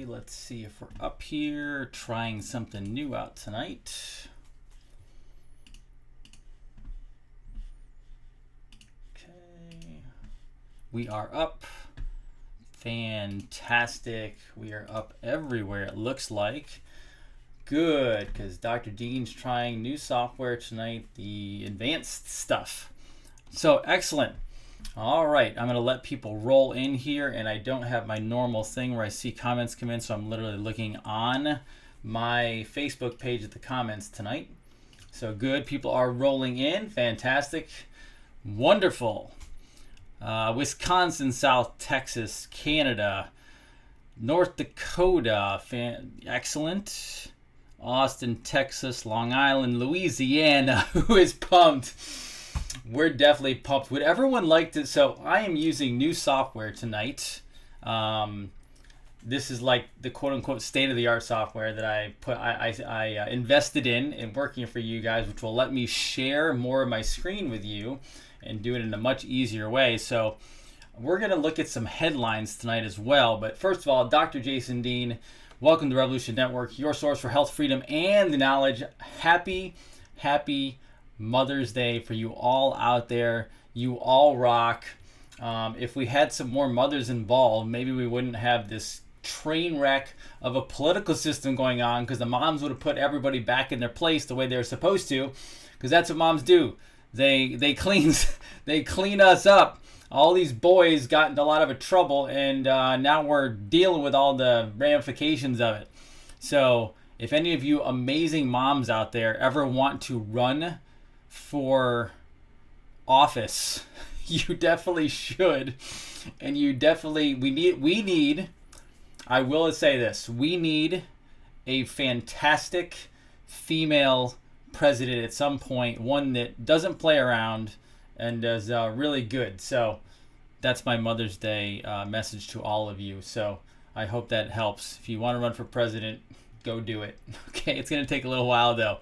let's see if we're up here trying something new out tonight. Okay, we are up. Fantastic. We are up everywhere, it looks like. Good, because Dr. Dean's trying new software tonight, the advanced stuff. So excellent. All right, I'm going to let people roll in here, and I don't have my normal thing where I see comments come in, so I'm literally looking on my Facebook page at the comments tonight. So good, people are rolling in. Fantastic. Wonderful. Wisconsin, South Texas, Canada, North Dakota, excellent. Austin, Texas, Long Island, Louisiana, who is pumped? We're definitely pumped. Would everyone like to? So I am using new software tonight. This is like the quote-unquote state-of-the-art software that I invested in working for you guys, which will let me share more of my screen with you and do it in a much easier way. So we're going to look at some headlines tonight as well. But first of all, Dr. Jason Dean, welcome to Revolution Network, your source for health, freedom, and the knowledge. Happy Mother's Day for you all out there. You all rock. If we had some more mothers involved, maybe we wouldn't have this train wreck of a political system going on, because the moms would have put everybody back in their place the way they're supposed to, because that's what moms do. They clean us up. All these boys got into a lot of trouble, and now we're dealing with all the ramifications of it. So if any of you amazing moms out there ever want to run for office, you definitely should. And we need, I will say this, we need a fantastic female president at some point, one that doesn't play around and is really good. So that's my Mother's Day message to all of you. So I hope that helps. If you want to run for president, go do it. Okay, it's going to take a little while though.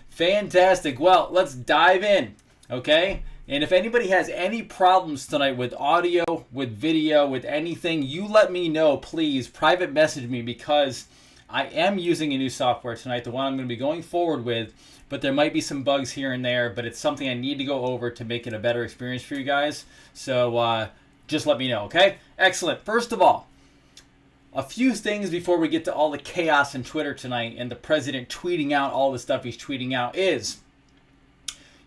Fantastic. Well, let's dive in. Okay, and if anybody has any problems tonight with audio, with video, with anything, you let me know, please. Private message me, because I am using a new software tonight, the one I'm going to be going forward with, but there might be some bugs here and there, but it's something I need to go over to make it a better experience for you guys. So just let me know, okay? Excellent. First of all, a few things before we get to all the chaos in Twitter tonight and the president tweeting out all the stuff he's tweeting out is,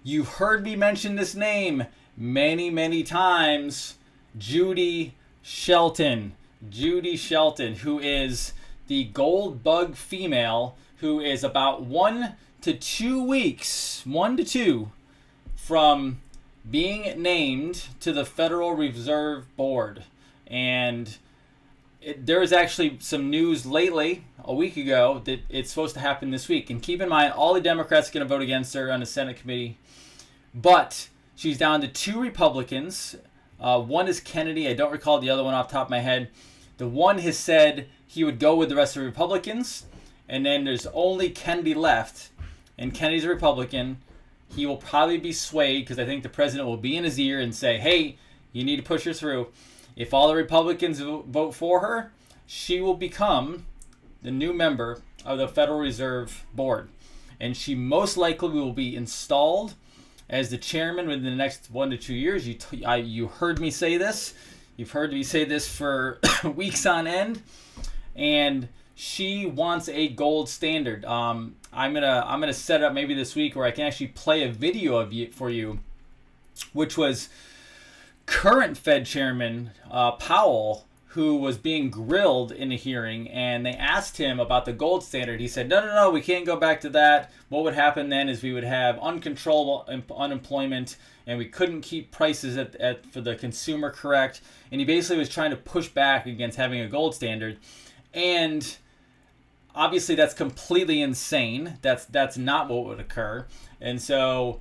you've heard me mention this name many times, Judy Shelton. Judy Shelton, who is the gold bug female, who is about 1 to 2 weeks, 1 to 2, from being named to the Federal Reserve Board. And there is actually some news lately, a week ago, that it's supposed to happen this week. And keep in mind, all the Democrats are going to vote against her on the Senate committee. But she's down to 2 Republicans. One is Kennedy. I don't recall the other one off the top of my head. The one has said he would go with the rest of the Republicans. And then there's only Kennedy left. And Kennedy's a Republican. He will probably be swayed, because I think the president will be in his ear and say, hey, you need to push her through. If all the Republicans vote for her, she will become the new member of the Federal Reserve Board. And she most likely will be installed as the chairman within the next 1 to 2 years. You heard me say this. You've heard me say this for weeks on end. And she wants a gold standard. I'm gonna set it up maybe this week where I can actually play a video of you for you, which was current Fed Chairman Powell, who was being grilled in a hearing, and they asked him about the gold standard. He said, no, we can't go back to that. What would happen then is we would have uncontrollable unemployment, and we couldn't keep prices for the consumer correct. And he basically was trying to push back against having a gold standard. And obviously that's completely insane. That's not what would occur. And so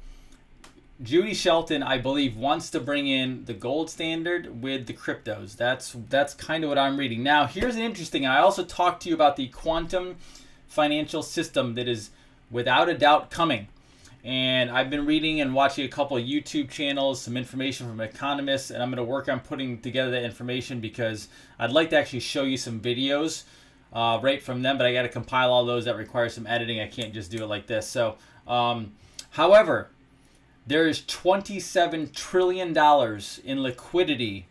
Judy Shelton, I believe, wants to bring in the gold standard with the cryptos. That's kind of what I'm reading. Now, here's an interesting. I also talked to you about the quantum financial system that is without a doubt coming. And I've been reading and watching a couple of YouTube channels, some information from economists, and I'm going to work on putting together that information because I'd like to actually show you some videos right from them, but I got to compile all those. That requires some editing. I can't just do it like this. So, however, there is $27 trillion in liquidity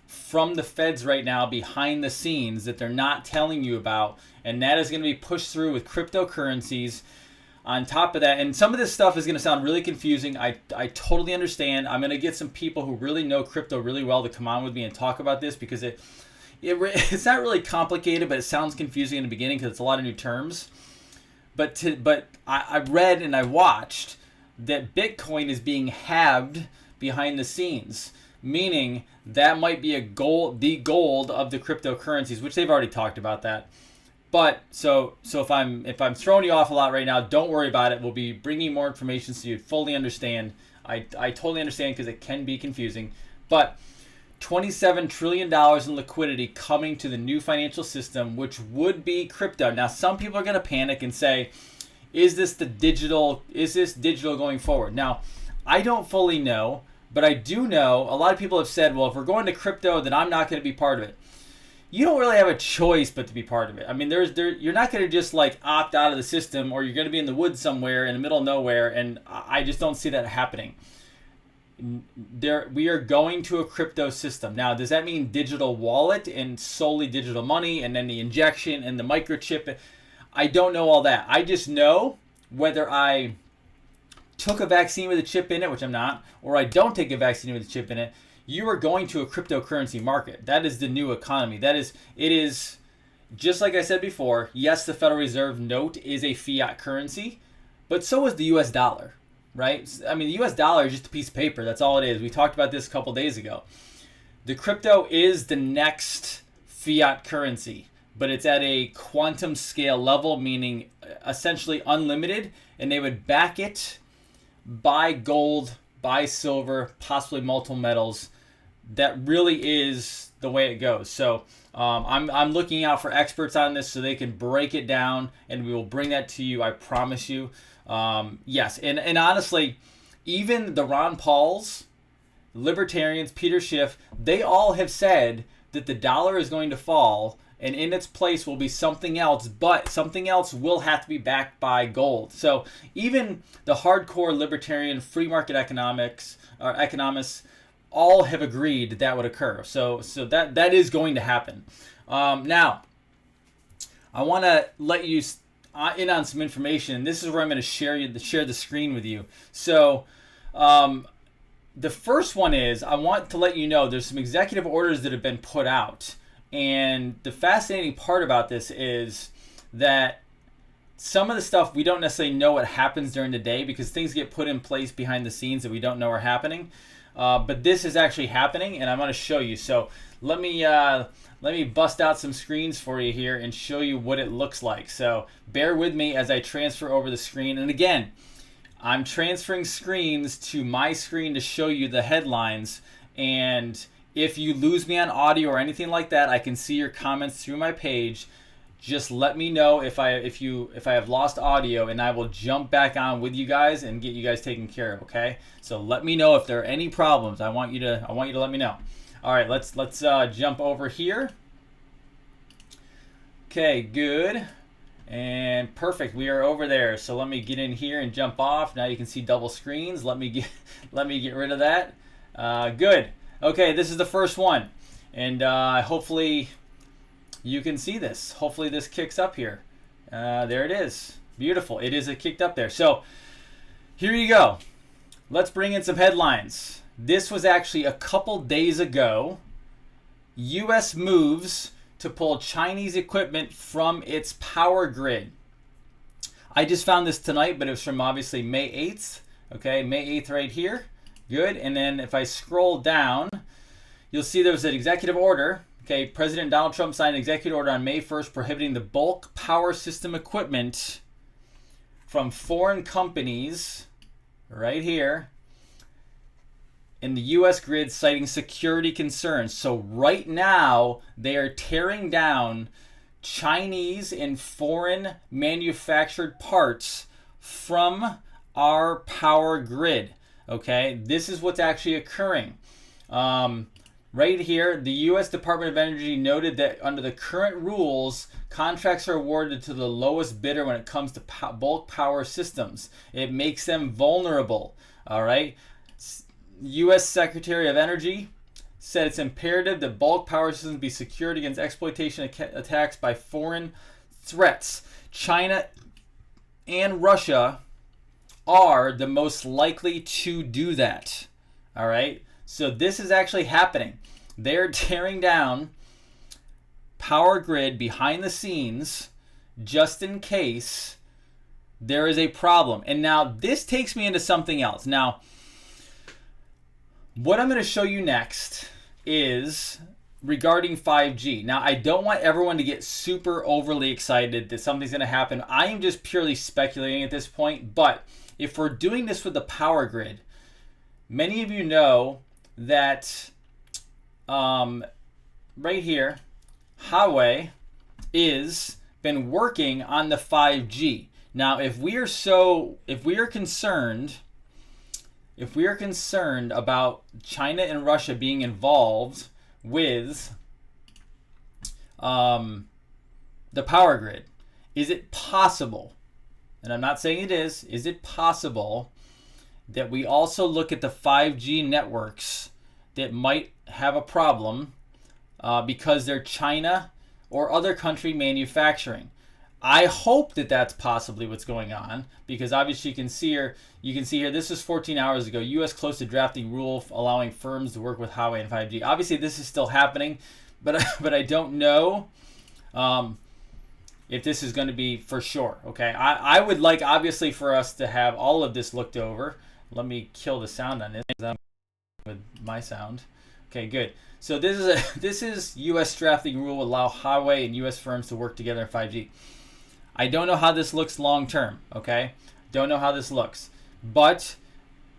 from the feds right now behind the scenes that they're not telling you about, and that is going to be pushed through with cryptocurrencies on top of that. And some of this stuff is going to sound really confusing. I totally understand. I'm going to get some people who really know crypto really well to come on with me and talk about this, because it's not really complicated, but it sounds confusing in the beginning because it's a lot of new terms. But I read and I watched that Bitcoin is being halved behind the scenes, meaning that might be the gold of the cryptocurrencies, which they've already talked about that. But so if I'm throwing you off a lot right now, don't worry about it. We'll be bringing more information so you fully understand. I totally understand, because it can be confusing. But $27 trillion in liquidity coming to the new financial system, which would be crypto. Now, some people are going to panic and say, is this digital going forward? Now, I don't fully know, but I do know a lot of people have said, well, if we're going to crypto, then I'm not going to be part of it. You don't really have a choice but to be part of it. I mean, you're not going to just like opt out of the system, or you're going to be in the woods somewhere in the middle of nowhere, and I just don't see that happening. We are going to a crypto system. Now, does that mean digital wallet and solely digital money, and then the injection and the microchip? I don't know all that. I just know whether I took a vaccine with a chip in it, which I'm not, or I don't take a vaccine with a chip in it, you are going to a cryptocurrency market. That is the new economy. It is just like I said before. Yes, the Federal Reserve note is a fiat currency, but so is the US dollar, right? I mean, the US dollar is just a piece of paper. That's all it is. We talked about this a couple days ago. The crypto is the next fiat currency, but it's at a quantum scale level, meaning essentially unlimited, and they would back it by gold, by silver, possibly multiple metals. That really is the way it goes. So I'm looking out for experts on this so they can break it down, and we will bring that to you. I promise you. Yes, and honestly, even the Ron Pauls, libertarians, Peter Schiff, they all have said that the dollar is going to fall, and in its place will be something else, but something else will have to be backed by gold. So even the hardcore libertarian free market economics or economists all have agreed that would occur. So that is going to happen. Now, I want to let you in on some information. This is where I'm going to share the screen with you. So the first one is, I want to let you know there's some executive orders that have been put out. And the fascinating part about this is that some of the stuff we don't necessarily know what happens during the day, because things get put in place behind the scenes that we don't know are happening. But this is actually happening, and I'm going to show you. So let me bust out some screens for you here and show you what it looks like. So bear with me as I transfer over the screen. And again, I'm transferring screens to my screen to show you the headlines. And if you lose me on audio or anything like that, I can see your comments through my page. Just let me know if I have lost audio, and I will jump back on with you guys and get you guys taken care of. Okay? So let me know if there are any problems. I want you to let me know. All right, let's jump over here. Okay, good. And perfect. We are over there. So let me get in here and jump off. Now you can see double screens. Let me get rid of that. Good. Okay, this is the first one, and hopefully you can see this. Hopefully this kicks up here. There it is. Beautiful. It is kicked up there. So here you go. Let's bring in some headlines. This was actually a couple days ago. U.S. moves to pull Chinese equipment from its power grid. I just found this tonight, but it was from obviously May 8th. Okay, May 8th right here. Good. And then if I scroll down, you'll see there was an executive order. Okay, President Donald Trump signed an executive order on May 1st prohibiting the bulk power system equipment from foreign companies right here in the U.S. grid, citing security concerns. So right now, they are tearing down Chinese and foreign manufactured parts from our power grid. Okay, this is what's actually occurring. Right here, the U.S. Department of Energy noted that under the current rules, contracts are awarded to the lowest bidder when it comes to bulk power systems. It makes them vulnerable. All right. U.S. Secretary of Energy said it's imperative that bulk power systems be secured against exploitation attacks by foreign threats. China and Russia are the most likely to do that. All right. So this is actually happening. They're tearing down power grid behind the scenes just in case there is a problem. And now this takes me into something else. Now, what I'm going to show you next is regarding 5G. Now, I don't want everyone to get super overly excited that something's going to happen. I am just purely speculating at this point. But if we're doing this with the power grid, many of you know that right here, Huawei is been working on the 5G. Now, if we are concerned about China and Russia being involved with the power grid, is it possible, and I'm not saying it is it possible that we also look at the 5G networks that might have a problem because they're China or other country manufacturing? I hope that that's possibly what's going on, because obviously you can see here, this is 14 hours ago, U.S. close to drafting rule allowing firms to work with Huawei and 5G. Obviously this is still happening, but I don't know if this is going to be for sure. Okay, I would like obviously for us to have all of this looked over. Let me kill the sound on this with my sound. Okay, good. So this is U.S. drafting rule allow Huawei and U.S. firms to work together in 5G. I don't know how this looks long term, okay? Don't know how this looks. But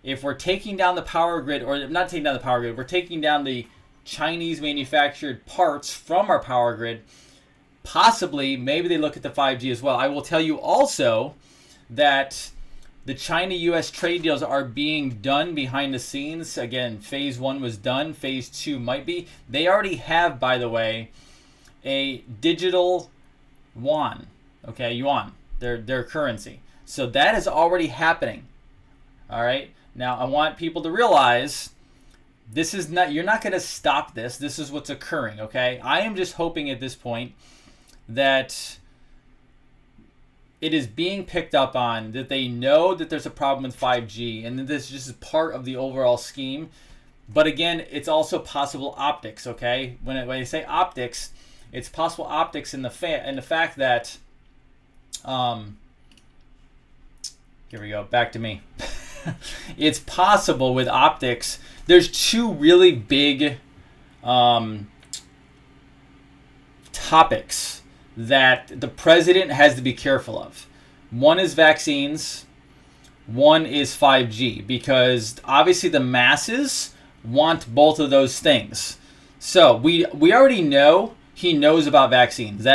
if we're taking down the power grid, or not taking down the power grid, we're taking down the Chinese manufactured parts from our power grid, possibly, maybe they look at the 5G as well. I will tell you also that the China-U.S. trade deals are being done behind the scenes. Again, phase 1 was done. Phase 2 might be. They already have, by the way, a digital yuan. Okay, yuan, their currency. So that is already happening. All right. Now I want people to realize this is not. You're not going to stop this. This is what's occurring. Okay. I am just hoping at this point that it is being picked up on, that they know that there's a problem with 5G, and that this just is part of the overall scheme. But again, it's also possible optics. Okay. When I say optics, it's possible optics in the fact that. Here we go, back to me. It's possible with optics. There's two really big topics that the president has to be careful of. One is vaccines, one is 5G, because obviously the masses want both of those things. So we already know he knows about vaccines.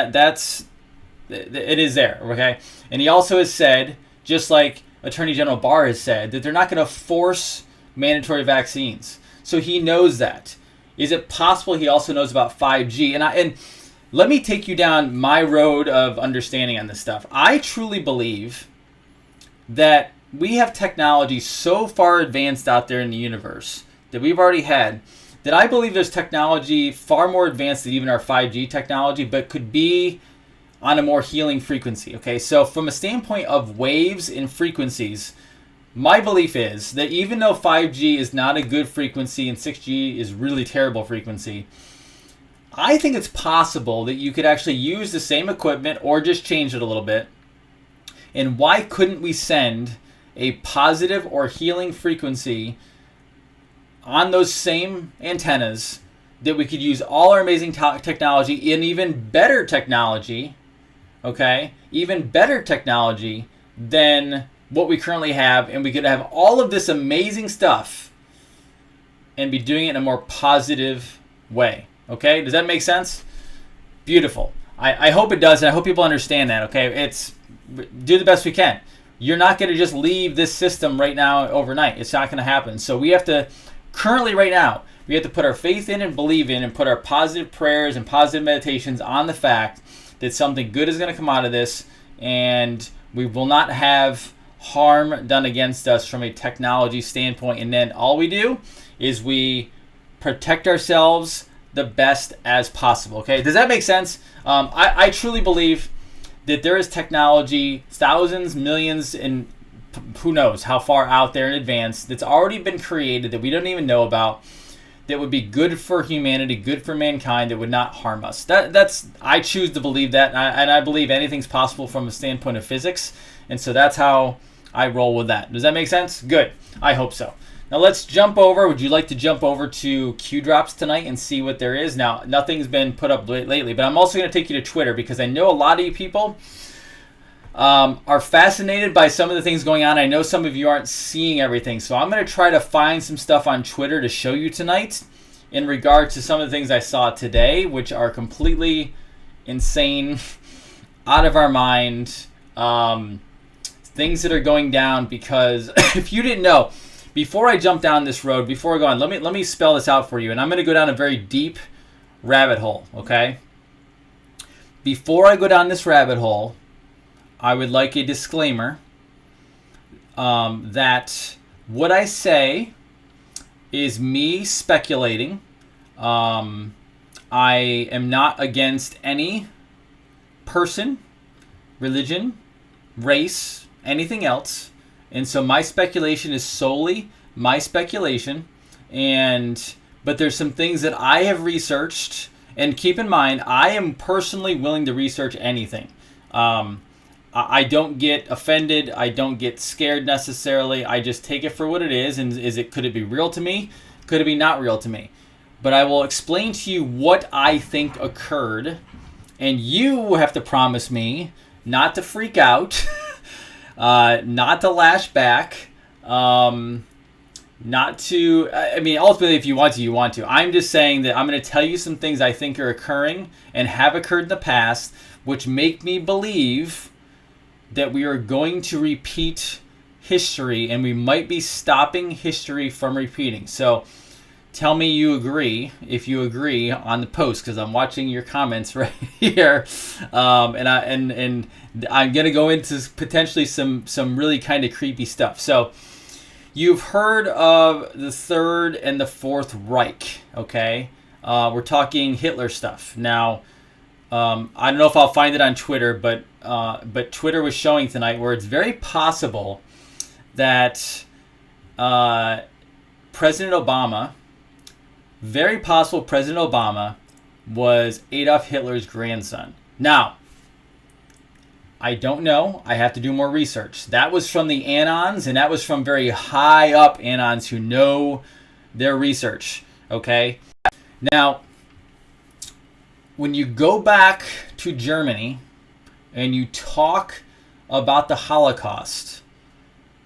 It is there, okay? And he also has said, just like Attorney General Barr has said, that they're not going to force mandatory vaccines. So he knows that. Is it possible he also knows about 5G? And let me take you down my road of understanding on this stuff. I truly believe that we have technology so far advanced out there in the universe that we've already had, that I believe there's technology far more advanced than even our 5G technology, but could be on a more healing frequency. Okay, so from a standpoint of waves and frequencies, my belief is that even though 5G is not a good frequency and 6G is really terrible frequency, I think it's possible that you could actually use the same equipment or just change it a little bit. And why couldn't we send a positive or healing frequency on those same antennas, that we could use all our amazing technology and even better technology, okay, even better technology than what we currently have, and we could have all of this amazing stuff and be doing it in a more positive way. Okay, does that make sense? Beautiful. I hope it does, and I hope people understand that. Okay, do the best we can. You're not going to just leave this system right now overnight. It's not going to happen. So we have to, currently right now, We have to put our faith in and believe in and put our positive prayers and positive meditations on the fact that something good is going to come out of this, and we will not have harm done against us from a technology standpoint. And then all we do is we protect ourselves the best as possible. Okay, does that make sense? I truly believe that there is technology, thousands, millions, and who knows how far out there in advance that's already been created that we don't even know about, that would be good for humanity, good for mankind, that would not harm us. I choose to believe that, and I believe anything's possible from a standpoint of physics, and so that's how I roll with that. Does that make sense? Good. I hope so. Now let's jump over. Would you like to jump over to Q drops tonight and see what there is? Now, nothing's been put up lately, but I'm also going to take you to Twitter because I know a lot of you people are fascinated by some of the things going on. I know some of you aren't seeing everything, so I'm going to try to find some stuff on Twitter to show you tonight in regard to some of the things I saw today, which are completely insane, out of our mind, things that are going down. Because if you didn't know, before I jump down this road, before I go on, let me spell this out for you, and I'm going to go down a very deep rabbit hole, okay? Before I go down this rabbit hole, I would like a disclaimer that what I say is me speculating. I am not against any person, religion, race, anything else. And so my speculation is solely my speculation. But there's some things that I have researched. And keep in mind, I am personally willing to research anything. I don't get offended. I don't get scared necessarily. I just take it for what it is. And could it be real to me? Could it be not real to me? But I will explain to you what I think occurred. And you have to promise me not to freak out, not to lash back, not to, I mean, ultimately, if you want to, you want to. I'm just saying that I'm going to tell you some things I think are occurring and have occurred in the past, which make me believe that we are going to repeat history, and we might be stopping history from repeating. So tell me you agree, if you agree, on the post, because I'm watching your comments right here. And I'm going to go into potentially some really kind of creepy stuff. So you've heard of the Third and the Fourth Reich, okay? We're talking Hitler stuff. Now, I don't know if I'll find it on Twitter, but Twitter was showing tonight where it's very possible that President Obama was Adolf Hitler's grandson. Now, I don't know. I have to do more research. That was from the Anons, and that was from very high up Anons who know their research, okay? Now, when you go back to Germany and you talk about the Holocaust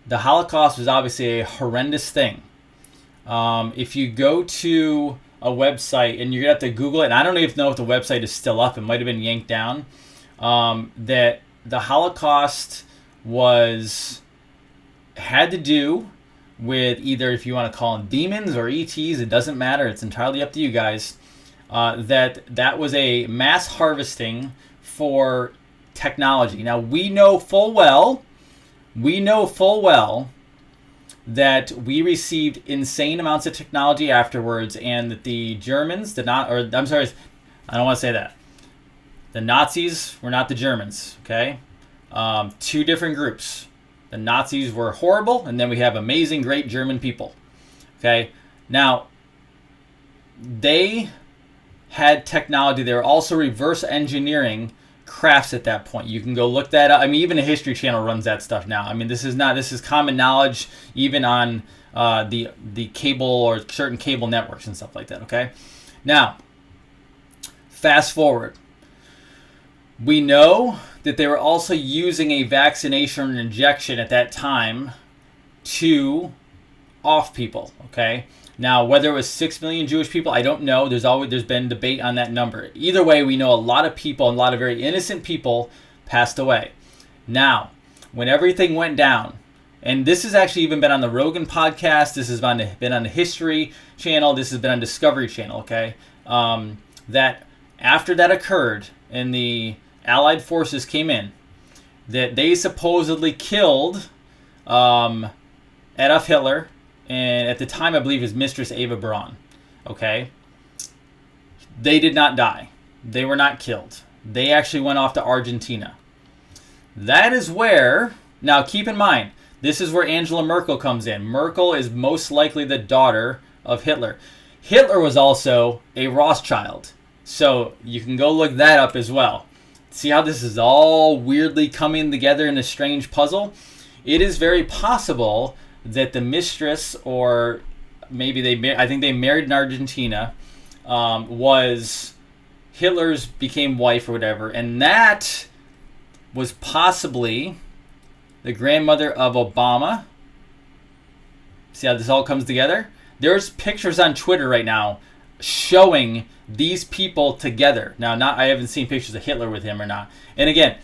was obviously a horrendous thing. If you go to a website, and you're going to have to Google it, and I don't even know if the website is still up, it might have been yanked down, that the Holocaust had to do with either, if you want to call them demons or ETs, it doesn't matter, it's entirely up to you guys, that was a mass harvesting for technology. Now, we know full well that we received insane amounts of technology afterwards, and that the Germans did not, or I'm sorry, I don't want to say that. The Nazis were not the Germans, okay? Two different groups. The Nazis were horrible, and then we have amazing, great German people, okay? Now, they had technology. They were also reverse engineering crafts at that point. You can go look that up. I mean, even the History Channel runs that stuff now. I mean, this is common knowledge even on the cable or certain cable networks and stuff like that, okay? Now, fast forward. We know that they were also using a vaccination injection at that time to off people, okay? Now, whether it was 6 million Jewish people, I don't know. There's been debate on that number. Either way, we know a lot of people, a lot of very innocent people passed away. Now, when everything went down And this has actually even been on the Rogan podcast. This has been on the History Channel. This has been on Discovery Channel, okay? That after that occurred and the Allied forces came in, that they supposedly killed Adolf Hitler, and at the time I believe his mistress Eva Braun, okay? They did not die. They were not killed. They actually went off to Argentina. That is where, now keep in mind, this is where Angela Merkel comes in. Merkel is most likely the daughter of Hitler. Hitler was also a Rothschild. So you can go look that up as well. See how this is all weirdly coming together in a strange puzzle? It is very possible that the mistress, or maybe I think they married in Argentina, was Hitler's became wife or whatever. And that was possibly the grandmother of Obama. See how this all comes together? There's pictures on Twitter right now showing these people together. Now, I haven't seen pictures of Hitler with him or not. And again,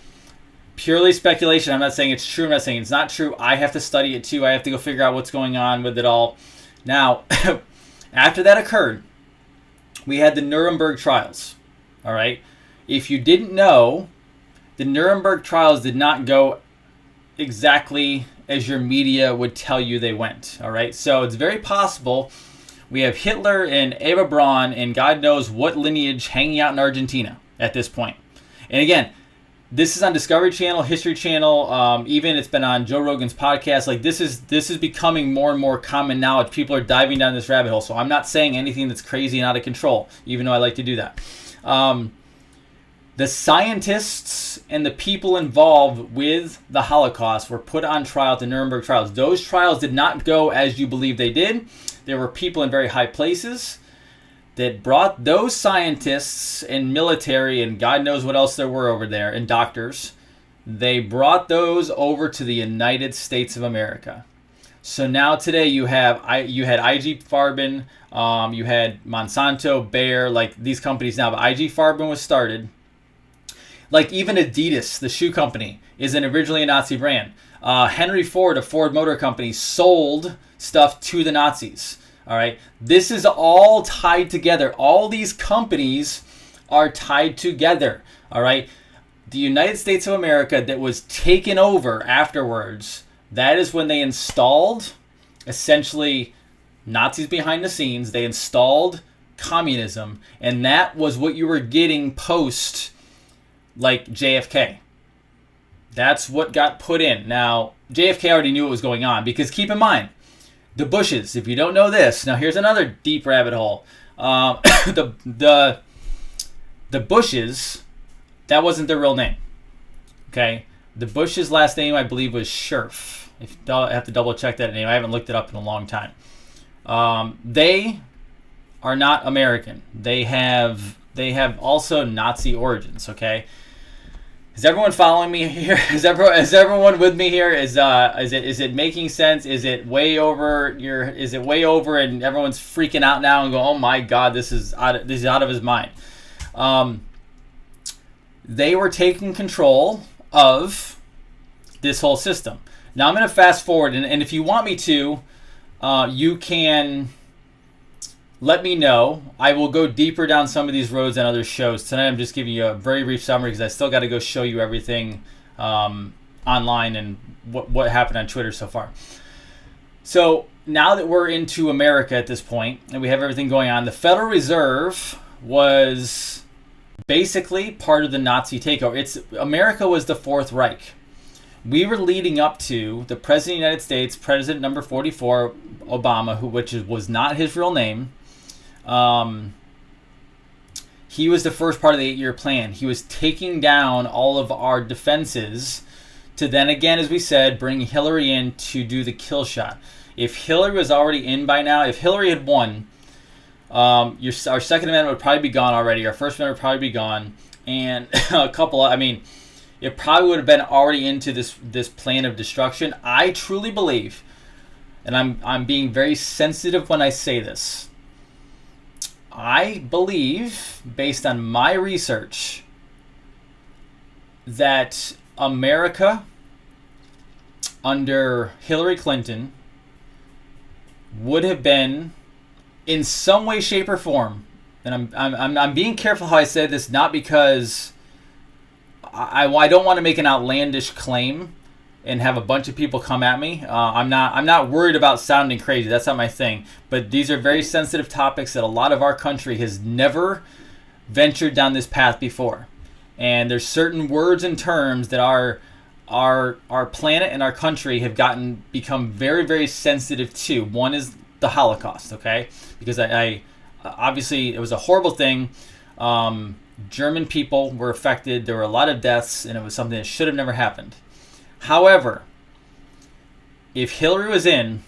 purely speculation. I'm not saying it's true. I'm not saying it's not true. I have to study it too. I have to go figure out what's going on with it all. Now, after that occurred, we had the Nuremberg trials. All right. If you didn't know, the Nuremberg trials did not go exactly as your media would tell you they went. All right. So it's very possible we have Hitler and Eva Braun and God knows what lineage hanging out in Argentina at this point. And again, this is on Discovery Channel, History Channel. Even it's been on Joe Rogan's podcast. Like this is becoming more and more common knowledge. People are diving down this rabbit hole. So I'm not saying anything that's crazy and out of control, even though I like to do that. The scientists and the people involved with the Holocaust were put on trial at the Nuremberg trials. Those trials did not go as you believe they did. There were people in very high places that brought those scientists and military and God knows what else there were over there, and doctors. They brought those over to the United States of America. So now today you had IG Farben, you had Monsanto, Bayer, like these companies now. But IG Farben was started. Like even Adidas, the shoe company, isn't originally a Nazi brand. Henry Ford, a Ford Motor Company, sold stuff to the Nazis. All right. This is all tied together. All these companies are tied together. All right. The United States of America that was taken over afterwards, that is when they installed essentially Nazis behind the scenes. They installed communism. And that was what you were getting post like JFK. That's what got put in. Now, JFK already knew what was going on because keep in mind, the Bushes, if you don't know this, now here's another deep rabbit hole. The Bushes, that wasn't their real name. Okay? The Bush's last name, I believe, was Scherf. I have to double check that name. I haven't looked it up in a long time. They are not American. They have also Nazi origins, okay? Is everyone following me here? Is everyone with me here? Is it making sense? Is it way over and everyone's freaking out now and go, "Oh my God, this is out of his mind." They were taking control of this whole system. Now I'm going to fast forward, and if you want me to, you can let me know. I will go deeper down some of these roads and other shows. Tonight I'm just giving you a very brief summary because I still got to go show you everything online and what happened on Twitter so far. So now that we're into America at this point and we have everything going on, the Federal Reserve was basically part of the Nazi takeover. America was the Fourth Reich. We were leading up to the President of the United States, President number 44, Obama, which was not his real name. He was the first part of the 8-year plan. He was taking down all of our defenses to then again, as we said, bring Hillary in to do the kill shot. If Hillary was already in by now, if Hillary had won, our Second Amendment would probably be gone already. Our First Amendment would probably be gone. And it probably would have been already into this plan of destruction. I truly believe, and I'm being very sensitive when I say this, I believe, based on my research, that America under Hillary Clinton would have been, in some way, shape, or form, and I'm being careful how I say this, not because I don't want to make an outlandish claim and have a bunch of people come at me. I'm not worried about sounding crazy. That's not my thing. But these are very sensitive topics that a lot of our country has never ventured down this path before. And there's certain words and terms that our planet and our country have become very, very sensitive to. One is the Holocaust, okay? Because I obviously it was a horrible thing. German people were affected. There were a lot of deaths, and it was something that should have never happened. However, if Hillary was in,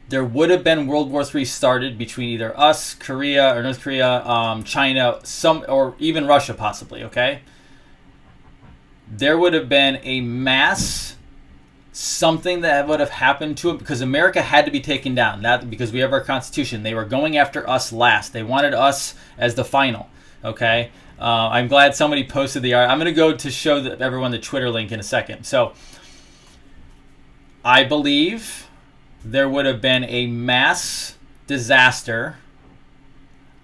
there would have been World War III started between either us, Korea, or North Korea, China, or even Russia, possibly, okay? There would have been a mass something that would have happened to it, because America had to be taken down. Not because we have our Constitution. They were going after us last. They wanted us as the final, okay? I'm glad somebody posted the art. I'm going to go to show everyone the Twitter link in a second. So I believe there would have been a mass disaster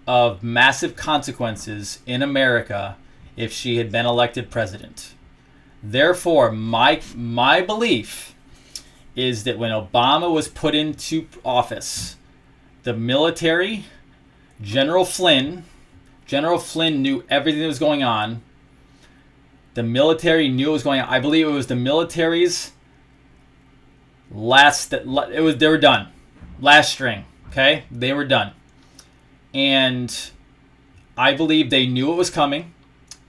of massive consequences in America if she had been elected president. Therefore, my belief is that when Obama was put into office, the military, General Flynn knew everything that was going on. The military knew what was going on. I believe it was the military's they were done. Last string, okay? They were done. And I believe they knew it was coming.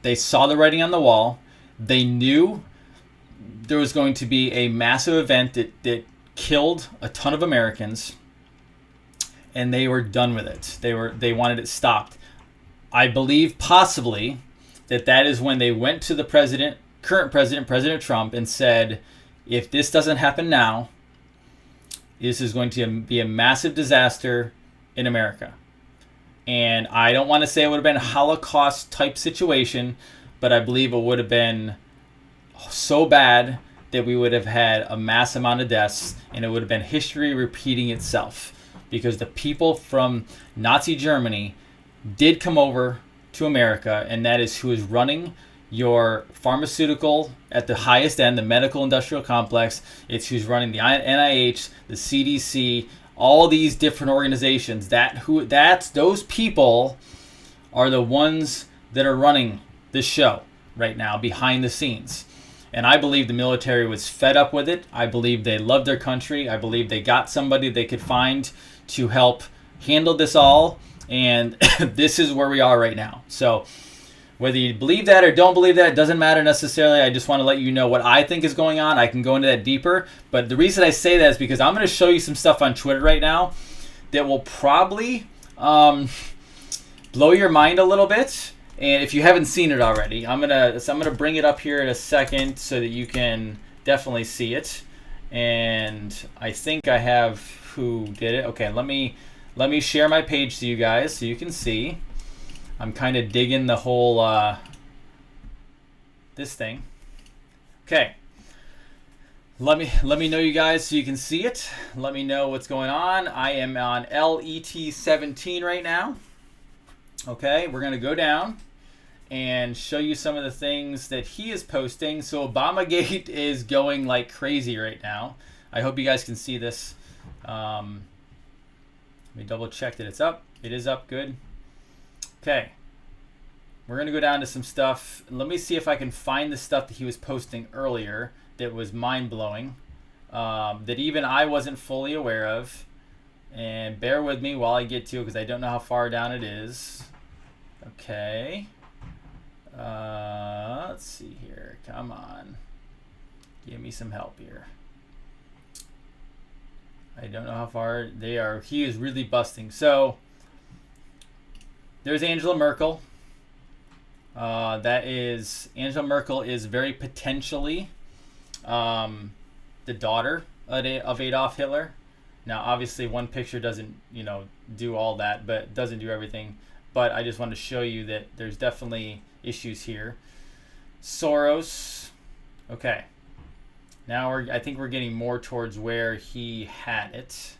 They saw the writing on the wall. They knew there was going to be a massive event that killed a ton of Americans, and they were done with it. They wanted it stopped. I believe possibly that is when they went to the current president, President Trump, and said, if this doesn't happen now, this is going to be a massive disaster in America. And I don't want to say it would have been a Holocaust type situation, but I believe it would have been so bad that we would have had a mass amount of deaths, and it would have been history repeating itself, because the people from Nazi Germany did come over to America, and that is who is running your pharmaceutical at the highest end, the medical industrial complex. It's who's running the NIH, the CDC, all these different organizations. Those people are the ones that are running this show right now behind the scenes. And I believe the military was fed up with it. I believe they loved their country. I believe they got somebody they could find to help handle this all. And this is where we are right now. So whether you believe that or don't believe that, it doesn't matter necessarily. I just want to let you know what I think is going on. I can go into that deeper. But the reason I say that is because I'm going to show you some stuff on Twitter right now that will probably blow your mind a little bit. And if you haven't seen it already, I'm gonna bring it up here in a second so that you can definitely see it. And I think I have who did it. Okay, let me share my page to you guys so you can see. I'm kind of digging the whole this thing. Okay. Let me know, you guys, so you can see it. Let me know what's going on. I am on LET17 right now. Okay, we're gonna go down and show you some of the things that he is posting. So ObamaGate is going like crazy right now. I hope you guys can see this. Let me double check that it's up. It is up, good. Okay. We're going to go down to some stuff. Let me see if I can find the stuff that he was posting earlier that was mind-blowing, that even I wasn't fully aware of. And bear with me while I get to it, because I don't know how far down it is. Okay. Let's see here. Come on. Give me some help here. I don't know how far they are. He is really busting. So, there's Angela Merkel. Angela Merkel is very potentially the daughter of Adolf Hitler. Now, obviously, one picture doesn't, do all that, but doesn't do everything. But I just wanted to show you that there's definitely issues here. Soros. Okay. Now I think we're getting more towards where he had it.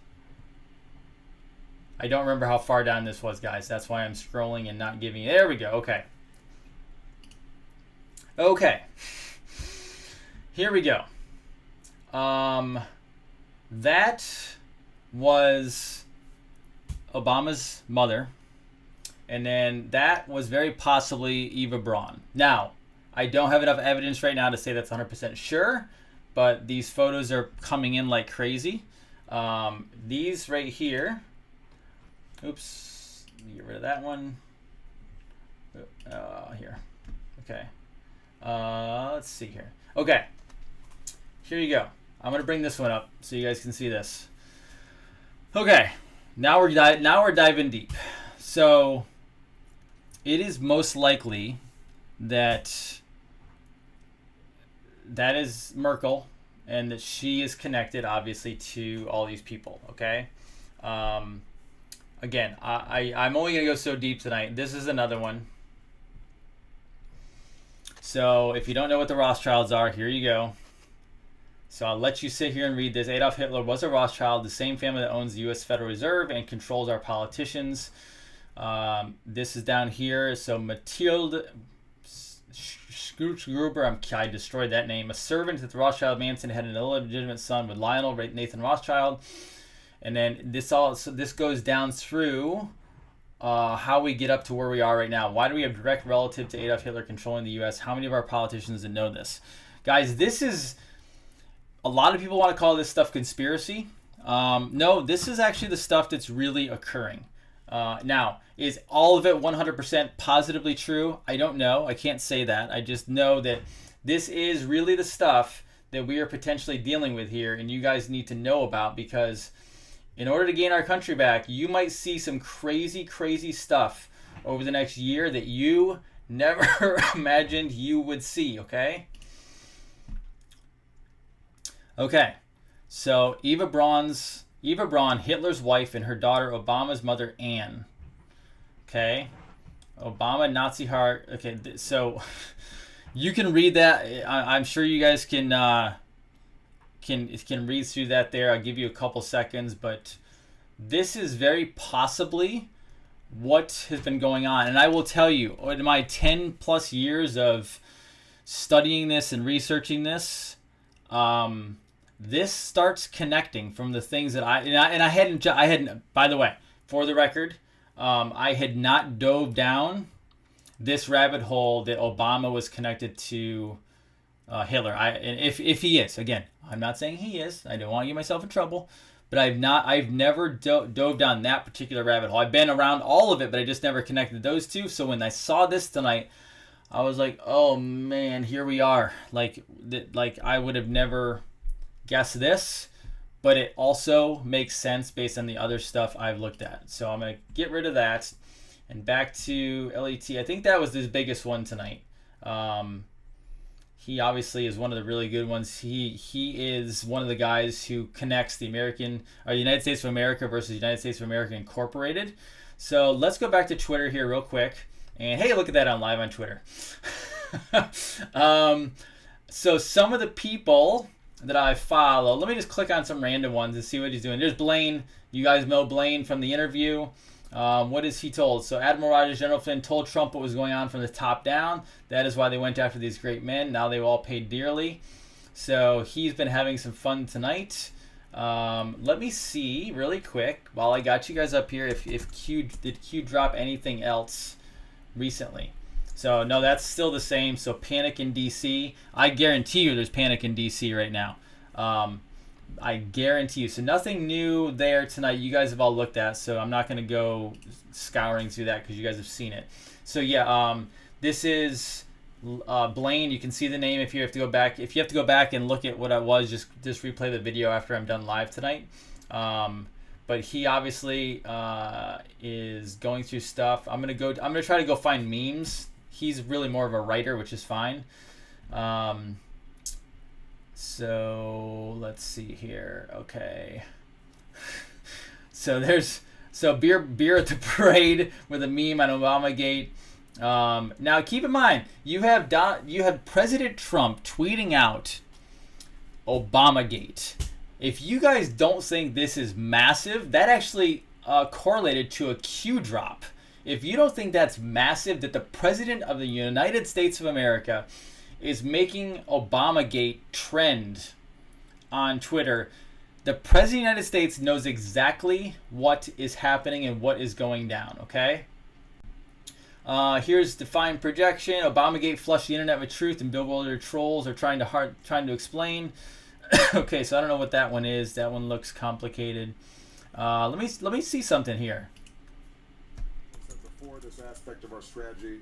I don't remember how far down this was, guys. That's why I'm scrolling and not giving. There we go. Okay. Okay. Here we go. That was Obama's mother. And then that was very possibly Eva Braun. Now, I don't have enough evidence right now to say that's 100% sure, but these photos are coming in like crazy. These right here. Oops. Let me get rid of that one. Here. Okay. Let's see here. Okay. Here you go. I'm going to bring this one up so you guys can see this. Okay. Now we're diving deep. So it is most likely that is Merkel, and that she is connected, obviously, to all these people. Okay. Again, I'm only gonna go so deep tonight. This is another one. So if you don't know what the Rothschilds are, here you go. So I'll let you sit here and read this. Adolf Hitler was a Rothschild, the same family that owns the U.S. Federal Reserve and controls our politicians. This is down here. So Mathilde Gruber, I destroyed that name. A servant at the Rothschild Mansion had an illegitimate son with Lionel Nathan Rothschild. And then this goes down through how we get up to where we are right now. Why do we have direct relative to Adolf Hitler controlling the U.S.? How many of our politicians know this? Guys, this is... A lot of people want to call this stuff conspiracy. No, this is actually the stuff that's really occurring. Now, is all of it 100% positively true? I don't know. I can't say that. I just know that this is really the stuff that we are potentially dealing with here, and you guys need to know about, because in order to gain our country back, you might see some crazy, crazy stuff over the next year that you never imagined you would see, okay? Okay, so Eva Braun, Hitler's wife, and her daughter, Obama's mother, Anne. Okay, Obama, Nazi heart. Okay, so you can read that. I'm sure you guys can read through that there. I'll give you a couple seconds, but this is very possibly what has been going on. And I will tell you, in my 10 plus years of studying this and researching this, this starts connecting from the things that I hadn't, by the way, for the record, I had not dove down this rabbit hole that Obama was connected to Hitler. And if he is, again, I'm not saying he is. I don't want to get myself in trouble, but I've never dove down that particular rabbit hole. I've been around all of it, but I just never connected those two. So when I saw this tonight, I was like, oh man, here we are. Like I would have never guessed this, but it also makes sense based on the other stuff I've looked at. So I'm going to get rid of that and back to LET. I think that was his biggest one tonight. He obviously is one of the really good ones. He is one of the guys who connects the United States of America versus United States of America Incorporated. So let's go back to Twitter here real quick. And hey, look at that, I'm live on Twitter. So some of the people that I follow, let me just click on some random ones and see what he's doing. There's Blaine. You guys know Blaine from the interview. What is he told? So Admiral Rogers, General Flynn told Trump what was going on from the top down. That is why they went after these great men. Now they've all paid dearly. So he's been having some fun tonight. Let me see really quick while I got you guys up here if did Q drop anything else recently. So no, that's still the same. So panic in DC. I guarantee you there's panic in DC right now. I guarantee you. So nothing new there tonight. You guys have all looked at, so I'm not going to go scouring through that because you guys have seen it. So yeah, this is Blaine. You can see the name if you have to go back. If you have to go back and look at what I was, just replay the video after I'm done live tonight. But he obviously is going through stuff. I'm gonna try to go find memes. He's really more of a writer, which is fine. So let's see here. Okay. So beer at the parade with a meme on ObamaGate. Now keep in mind, you have President Trump tweeting out ObamaGate. If you guys don't think this is massive, that actually correlated to a Q drop. If you don't think that's massive, that the President of the United States of America is making ObamaGate trend on Twitter, the President of the United States knows exactly what is happening and what is going down, okay? Here's defined projection. ObamaGate flushed the internet with truth, and billboard trolls are trying to explain. Okay, so I don't know what that one is. That one looks complicated. Let me see something here. Before, this aspect of our strategy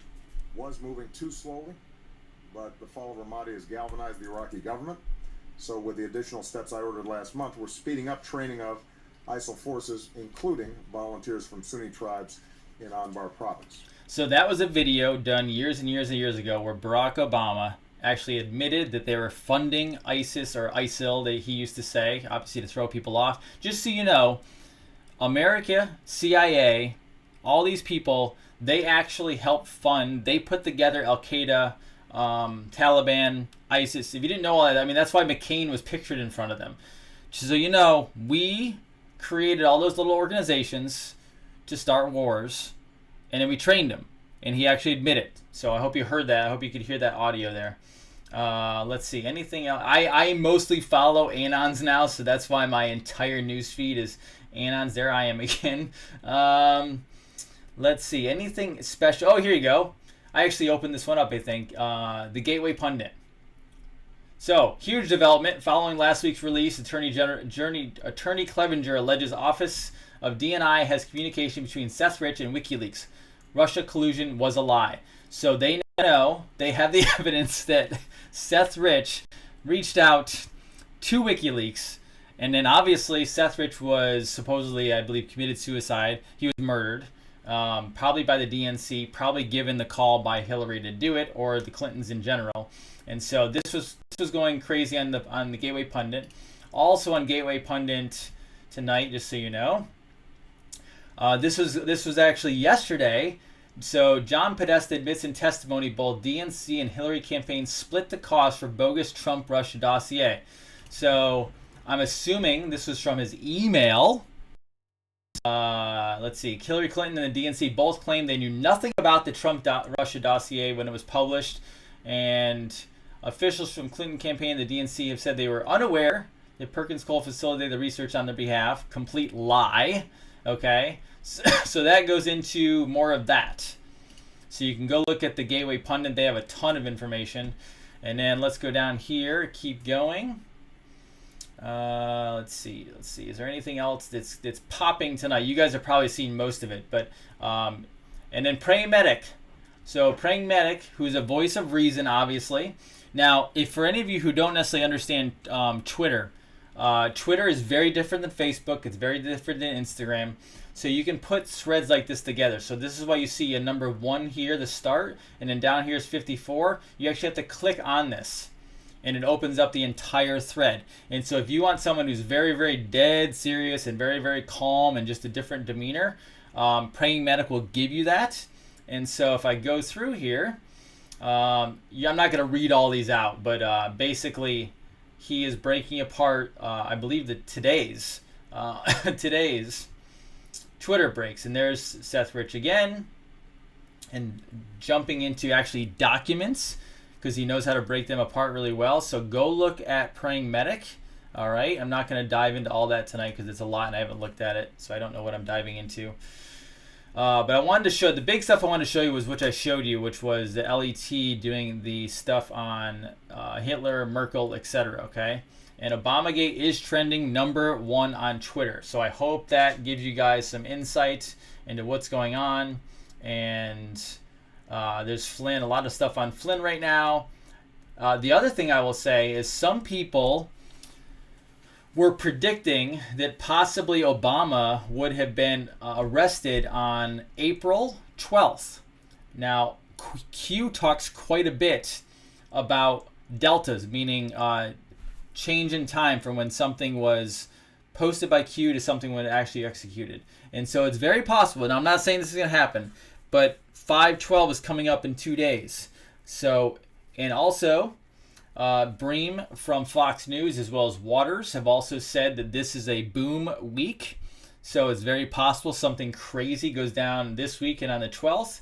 was moving too slowly, but the fall of Ramadi has galvanized the Iraqi government. So with the additional steps I ordered last month, we're speeding up training of ISIL forces, including volunteers from Sunni tribes in Anbar province. So that was a video done years and years and years ago where Barack Obama actually admitted that they were funding ISIS or ISIL, that he used to say, obviously to throw people off. Just so you know, America, CIA, all these people, they actually help fund, they put together Al-Qaeda, Taliban, ISIS. If you didn't know all that, I mean, that's why McCain was pictured in front of them. So you know, we created all those little organizations to start wars, and then we trained them, and he actually admitted. So I hope you heard that. I hope you could hear that audio there. Let's see, anything else? I mostly follow Anons now, so that's why my entire news feed is Anons. There I am again. Let's see, anything special? Oh, here you go. I actually opened this one up, I think. The Gateway Pundit. So, huge development. Following last week's release, Attorney Clevenger alleges Office of DNI has communication between Seth Rich and WikiLeaks. Russia collusion was a lie. So they know, they have the evidence that Seth Rich reached out to WikiLeaks, and then obviously Seth Rich was supposedly, I believe, committed suicide. He was murdered, probably by the DNC, probably given the call by Hillary to do it, or the Clintons in general. And so this was going crazy on the Gateway Pundit. Also on Gateway Pundit tonight, just so you know. This was actually yesterday. So John Podesta admits in testimony both DNC and Hillary campaigns split the cost for bogus Trump-Russia dossier. So I'm assuming this was from his email. Let's see. Hillary Clinton and the DNC both claimed they knew nothing about the Trump-Russia dossier when it was published. And officials from Clinton campaign and the DNC have said they were unaware that Perkins Coie facilitated the research on their behalf. Complete lie. Okay. So that goes into more of that. So you can go look at the Gateway Pundit. They have a ton of information. And then let's go down here. Keep going. Let's see. Is there anything else that's popping tonight? You guys have probably seen most of it. But and then Praying Medic. So Praying Medic, who's a voice of reason, obviously. Now, if for any of you who don't necessarily understand Twitter, Twitter is very different than Facebook. It's very different than Instagram. So you can put threads like this together. So this is why you see a number 1 here, the start, and then down here is 54. You actually have to click on this, and it opens up the entire thread. And so if you want someone who's very, very dead serious and very, very calm and just a different demeanor, Praying Medic will give you that. And so if I go through here, I'm not going to read all these out, but basically he is breaking apart, I believe, today's Twitter breaks. And there's Seth Rich again, and jumping into actually documents, because he knows how to break them apart really well. So go look at Praying Medic. All right, I'm not going to dive into all that tonight because it's a lot and I haven't looked at it, so I don't know what I'm diving into. But I wanted to show, the big stuff I wanted to show you was which I showed you, which was the LET doing the stuff on Hitler, Merkel, etc. Okay, and ObamaGate is trending number 1 on Twitter. So I hope that gives you guys some insight into what's going on. And there's Flynn, a lot of stuff on Flynn right now. The other thing I will say is some people were predicting that possibly Obama would have been arrested on April 12th. Now, Q talks quite a bit about deltas, meaning change in time from when something was posted by Q to something when it actually executed. And so it's very possible, and I'm not saying this is going to happen, but 5/12 is coming up in 2 days. So, and also, Bream from Fox News, as well as Waters, have also said that this is a boom week. So it's very possible something crazy goes down this week and on the 12th.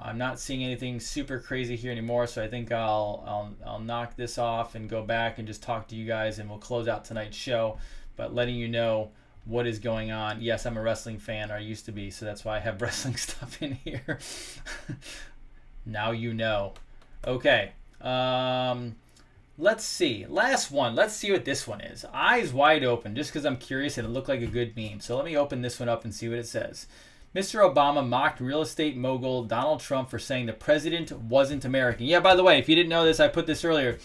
I'm not seeing anything super crazy here anymore, so I think I'll knock this off and go back and just talk to you guys, and we'll close out tonight's show. But letting you know what is going on. Yes, I'm a wrestling fan, or I used to be, so that's why I have wrestling stuff in here. Now you know. Okay. Let's see. Last one. Let's see what this one is. Eyes wide open, just because I'm curious and it looked like a good meme. So let me open this one up and see what it says. Mr. Obama mocked real estate mogul Donald Trump for saying the president wasn't American. Yeah, by the way, if you didn't know this, I put this earlier.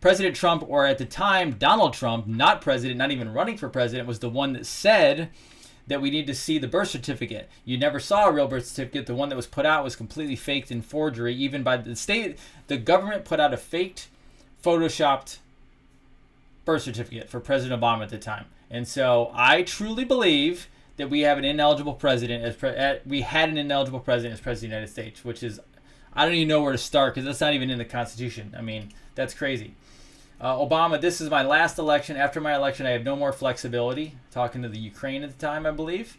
President Trump, or at the time, Donald Trump, not president, not even running for president, was the one that said that we need to see the birth certificate. You never saw a real birth certificate. The one that was put out was completely faked and forgery. Even by the state, the government put out a faked, photoshopped birth certificate for President Obama at the time. And so I truly believe that we have an ineligible president we had an ineligible president as president of the United States, which is, I don't even know where to start because that's not even in the Constitution. I mean, that's crazy. Obama, this is my last election. After my election, I have no more flexibility. Talking to the Ukraine at the time, I believe.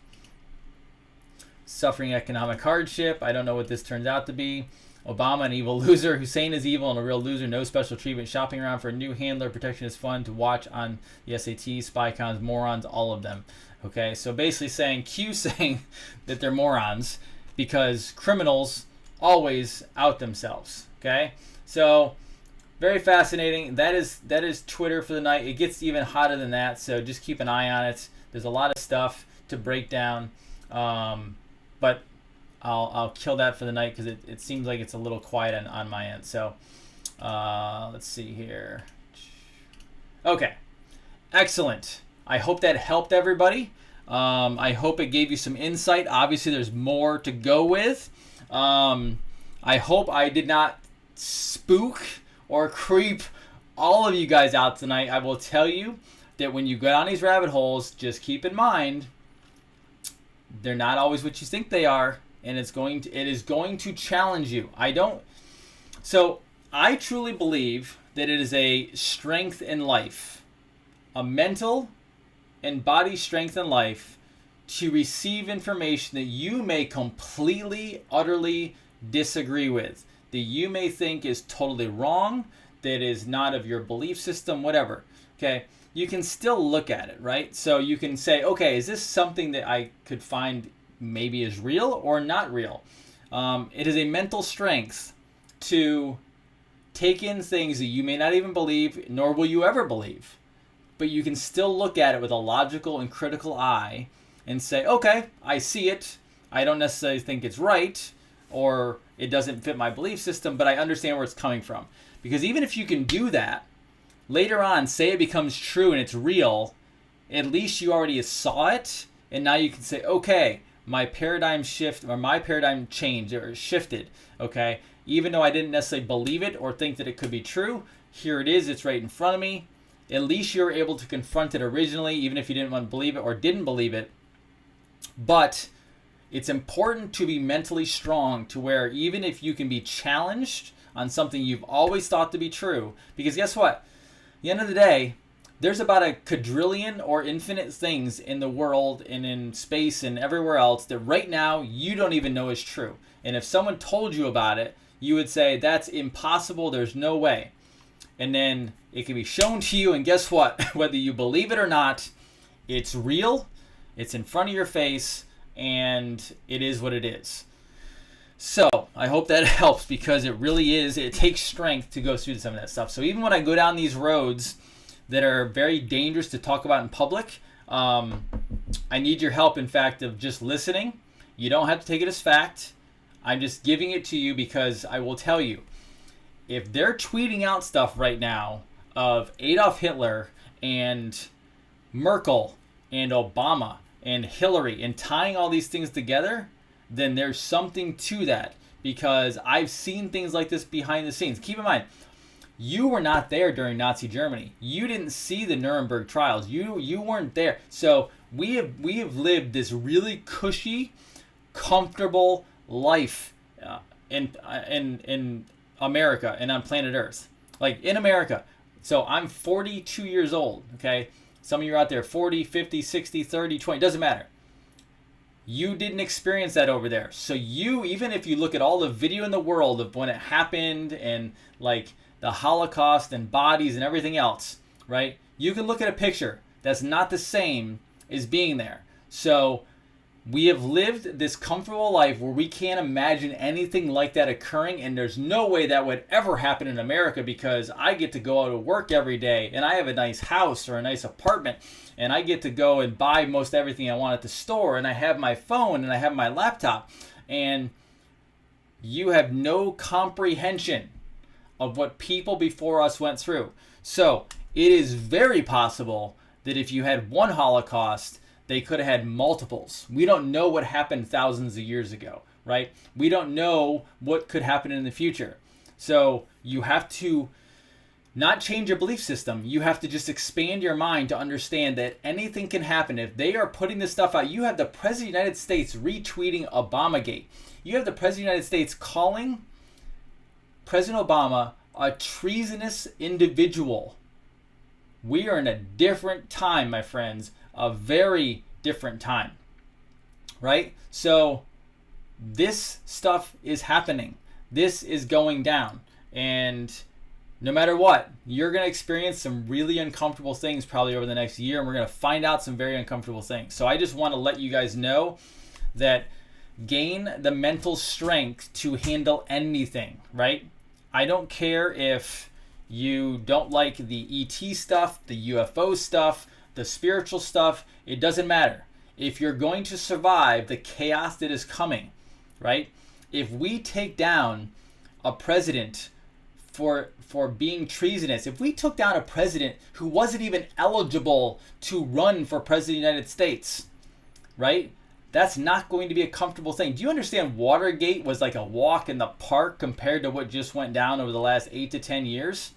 Suffering economic hardship. I don't know what this turns out to be. Obama, an evil loser. Hussein is evil and a real loser. No special treatment. Shopping around for a new handler. Protection is fun to watch on the SAT. Spy cons, morons, all of them. Okay, so basically saying, Q saying that they're morons because criminals always out themselves. Okay, so very fascinating. That is Twitter for the night. It gets even hotter than that, so just keep an eye on it. There's a lot of stuff to break down, but I'll kill that for the night because it seems like it's a little quiet on my end. So let's see here. Okay, excellent. I hope that helped everybody. I hope it gave you some insight. Obviously, there's more to go with. I hope I did not spook or creep all of you guys out tonight. I will tell you that when you go down these rabbit holes, just keep in mind, they're not always what you think they are, and it is going to challenge you. So I truly believe that it is a strength in life, a mental and body strength in life, to receive information that you may completely, utterly disagree with, that you may think is totally wrong, that is not of your belief system, whatever. Okay, you can still look at it, right? So you can say, okay, is this something that I could find maybe is real or not real? It is a mental strength to take in things that you may not even believe, nor will you ever believe. But you can still look at it with a logical and critical eye and say, okay, I see it. I don't necessarily think it's right, or it doesn't fit my belief system, but I understand where it's coming from. Because even if you can do that, later on, say it becomes true and it's real, at least you already saw it, and now you can say, okay, my paradigm shift, or my paradigm changed or shifted, okay? Even though I didn't necessarily believe it or think that it could be true, here it is, it's right in front of me. At least you're able to confront it originally, even if you didn't want to believe it or didn't believe it. But it's important to be mentally strong to where even if you can be challenged on something you've always thought to be true, because guess what? At the end of the day, there's about a quadrillion or infinite things in the world and in space and everywhere else that right now you don't even know is true. And if someone told you about it, you would say, that's impossible, there's no way. And then it can be shown to you, and guess what? Whether you believe it or not, it's real, it's in front of your face, and it is what it is. So I hope that helps, because it really is, it takes strength to go through some of that stuff. So even when I go down these roads that are very dangerous to talk about in public, I need your help, in fact, of just listening. You don't have to take it as fact. I'm just giving it to you because I will tell you, if they're tweeting out stuff right now of Adolf Hitler and Merkel and Obama and Hillary and tying all these things together, then there's something to that, because I've seen things like this behind the scenes. Keep in mind, you were not there during Nazi Germany. You didn't see the Nuremberg trials. You weren't there. So we have lived this really cushy, comfortable life in America and on planet Earth. Like in America. So I'm 42 years old, okay? Some of you are out there 40, 50, 60, 30, 20, doesn't matter. You didn't experience that over there. So you, even if you look at all the video in the world of when it happened and like the Holocaust and bodies and everything else, right? You can look at a picture that's not the same as being there. So we have lived this comfortable life where we can't imagine anything like that occurring, and there's no way that would ever happen in America because I get to go out to work every day and I have a nice house or a nice apartment and I get to go and buy most everything I want at the store and I have my phone and I have my laptop, and you have no comprehension of what people before us went through. So it is very possible that if you had one Holocaust, they could have had multiples. We don't know what happened thousands of years ago, right? We don't know what could happen in the future. So you have to not change your belief system. You have to just expand your mind to understand that anything can happen. If they are putting this stuff out, you have the President of the United States retweeting ObamaGate. You have the President of the United States calling President Obama a treasonous individual. We are in a different time, my friends. A very different time, right? So this stuff is happening. This is going down. And no matter what, you're going to experience some really uncomfortable things probably over the next year, and we're going to find out some very uncomfortable things. So I just want to let you guys know that gain the mental strength to handle anything, right? I don't care if you don't like the ET stuff, the UFO stuff, the spiritual stuff, it doesn't matter. If you're going to survive the chaos that is coming, right? If we take down a president for being treasonous, if we took down a president who wasn't even eligible to run for president of the United States, right? That's not going to be a comfortable thing. Do you understand Watergate was like a walk in the park compared to what just went down over the last 8 to 10 years,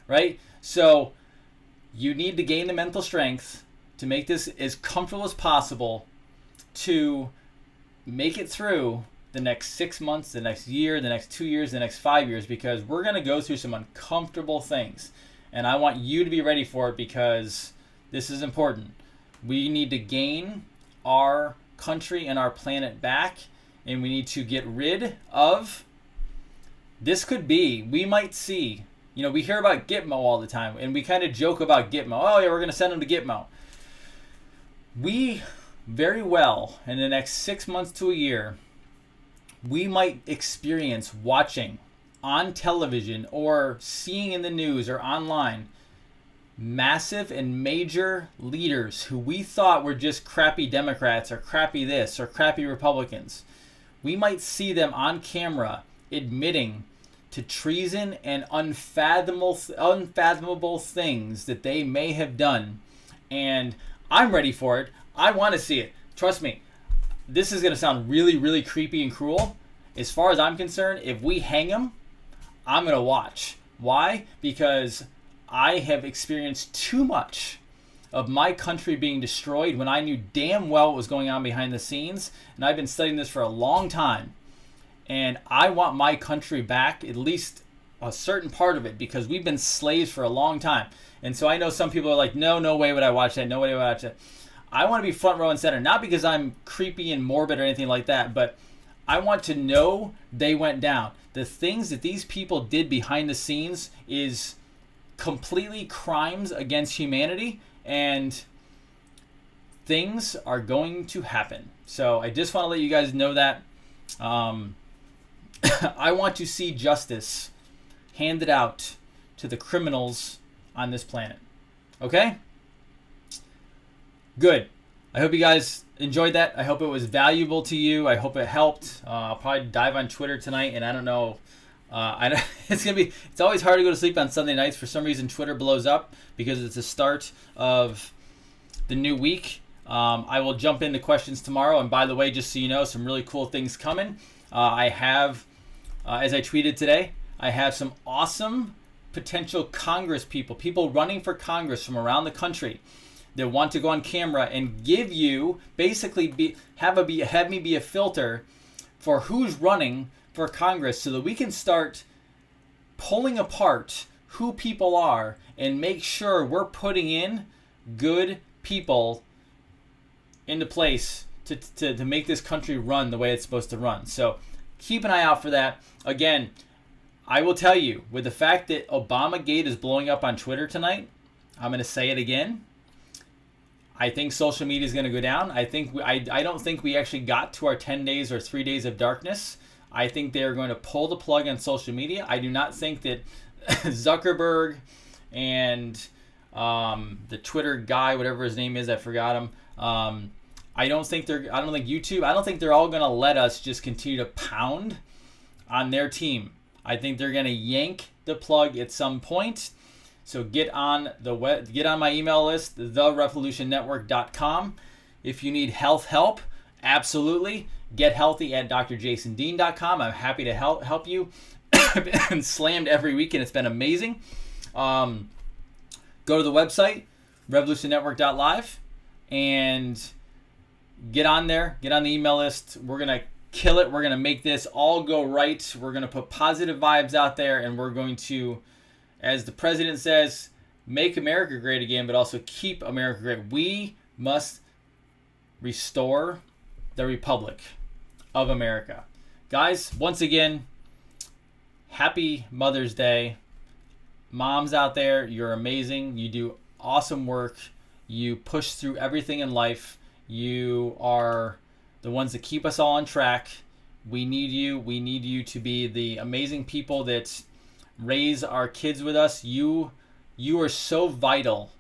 right? So you need to gain the mental strength to make this as comfortable as possible to make it through the next 6 months, the next year, the next 2 years, the next 5 years, because we're going to go through some uncomfortable things. And I want you to be ready for it because this is important. We need to gain our country and our planet back, and we need to get rid of, this could be, we might see, you know, we hear about Gitmo all the time, and we kind of joke about Gitmo. Oh, yeah, we're going to send them to Gitmo. We very well, in the next 6 months to a year, we might experience watching on television or seeing in the news or online massive and major leaders who we thought were just crappy Democrats or crappy this or crappy Republicans. We might see them on camera admitting to treason and unfathomable things that they may have done. And I'm ready for it. I want to see it. Trust me. This is going to sound really, really creepy and cruel. As far as I'm concerned, if we hang them, I'm going to watch. Why? Because I have experienced too much of my country being destroyed when I knew damn well what was going on behind the scenes. And I've been studying this for a long time. And I want my country back, at least a certain part of it, because we've been slaves for a long time. And so I know some people are like, no way would I watch that. No way would I watch that. I want to be front row and center, not because I'm creepy and morbid or anything like that, but I want to know they went down. The things that these people did behind the scenes is completely crimes against humanity, and things are going to happen. So I just want to let you guys know that. I want to see justice handed out to the criminals on this planet. Okay? Good. I hope you guys enjoyed that. I hope it was valuable to you. I hope it helped. I'll probably dive on Twitter tonight, and I don't know. It's always hard to go to sleep on Sunday nights. For some reason, Twitter blows up because it's the start of the new week. I will jump into questions tomorrow. And by the way, just so you know, some really cool things coming. I have, as I tweeted today, I have some awesome potential Congress people running for Congress from around the country that want to go on camera and give you, basically have me be a filter for who's running for Congress so that we can start pulling apart who people are and make sure we're putting in good people into place to make this country run the way it's supposed to run. So keep an eye out for that. Again, I will tell you, with the fact that ObamaGate is blowing up on Twitter tonight, I'm going to say it again. I think social media is going to go down. I don't think we actually got to our 10 days or 3 days of darkness. I think they're going to pull the plug on social media. I do not think that Zuckerberg and the Twitter guy, whatever his name is, I forgot him. I don't think YouTube, I don't think they're all going to let us just continue to pound on their team. I think they're going to yank the plug at some point. So get on my email list, therevolutionnetwork.com. If you need health help, absolutely. Get healthy at drjasondean.com. I'm happy to help you. I've been slammed every week and it's been amazing. Go to the website, revolutionnetwork.live, and get on there. Get on the email list. We're going to kill it. We're going to make this all go right. We're going to put positive vibes out there, and we're going to, as the president says, make America great again, but also keep America great. We must restore the Republic of America. Guys, once again, happy Mother's Day. Moms out there, you're amazing. You do awesome work. You push through everything in life. You are the ones that keep us all on track. We need you. We need you to be the amazing people that raise our kids with us. You are so vital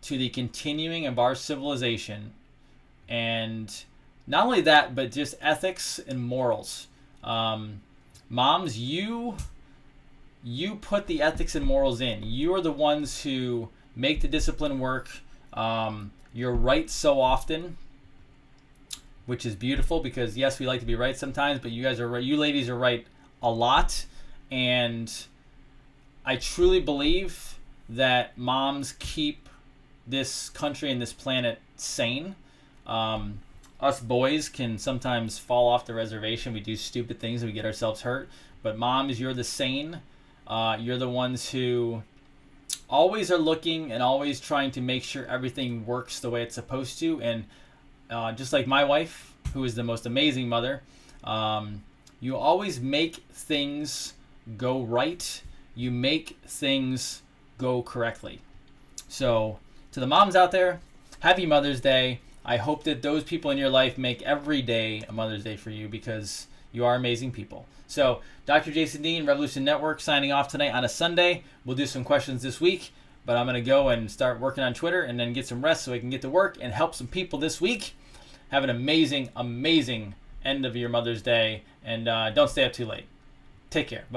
to the continuing of our civilization. And not only that, but just ethics and morals. Moms, you put the ethics and morals in. You are the ones who make the discipline work. You're right so often, which is beautiful because, yes, we like to be right sometimes, but you guys are right. You ladies are right a lot. And I truly believe that moms keep this country and this planet sane. Us boys can sometimes fall off the reservation. We do stupid things and we get ourselves hurt. But moms, you're the sane. You're the ones who always are looking and always trying to make sure everything works the way it's supposed to. And just like my wife, who is the most amazing mother, you always make things go right. You make things go correctly. So to the moms out there, happy Mother's Day. I hope that those people in your life make every day a Mother's Day for you because you are amazing people. So Dr. Jason Dean, Revolution Network, signing off tonight on a Sunday. We'll do some questions this week, but I'm going to go and start working on Twitter and then get some rest so I can get to work and help some people this week. Have an amazing, amazing end of your Mother's Day, and don't stay up too late. Take care. Bye.